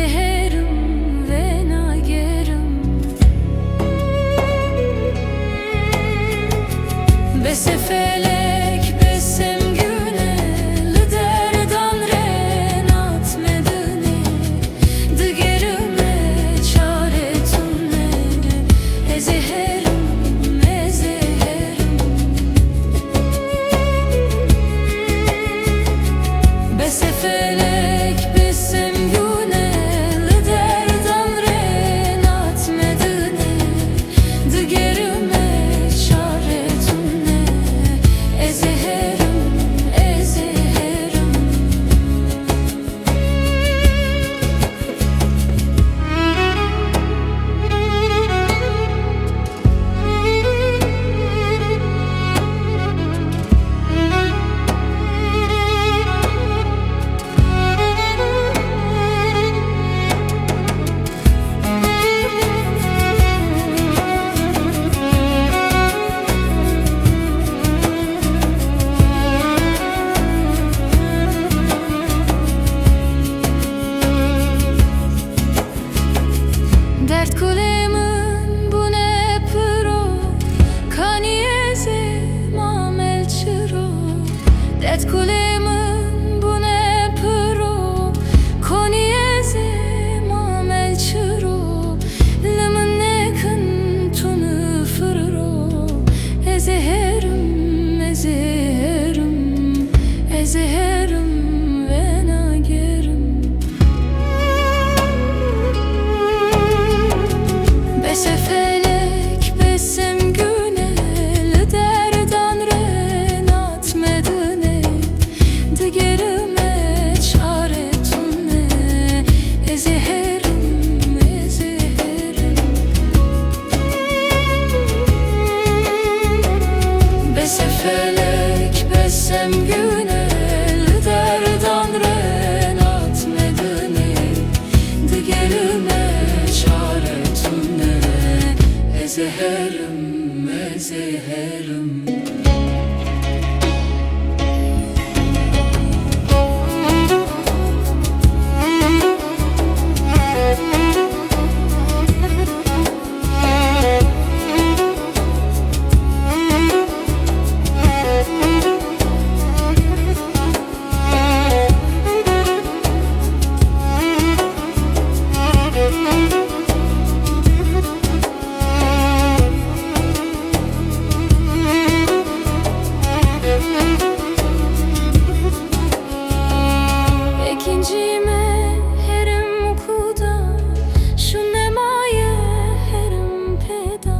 ezeherim ve nagerim. Bese felek besem güne liderdan renat medine digerime çare tunne ezeherim ezeherim. Bese felek besem güne liderdan renat medine digerime çare tunne ezeherim ezeherim. Dert kulemin bu ne pıro kaniyeze mamel çıro. Dert kulemin bu ne pıro kaniyeze mamel çıro. Limon nekin tunu fırro ezeherim ezeherim ezeherim ve nagerim. Bese felek besem güne liderdan renat medine digerime çare tunne ezeherim ezeherim. Bese felek besem güne liderdan renat medine digerime çare tunne ezeherim ezeherim. İkincime herim kuda şu nemaye herim peda.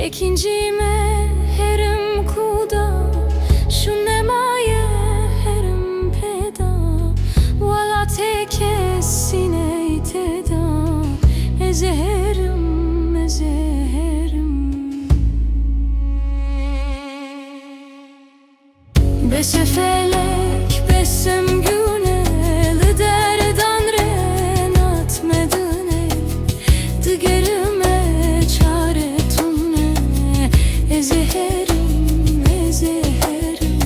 İkincime herim kuda şu nemaye herim peda. Valla tekessine iteda ezeherim ezeherim. Bese felek besem güne liderdan renat medine digerime çare tunne ezeherim ezeherim.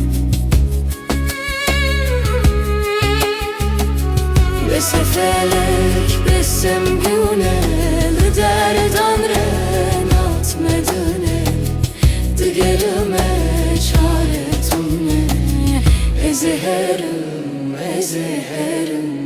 Bese felek besem güne liderdan renat medine digerime çare tunne ezeherim ezeherim.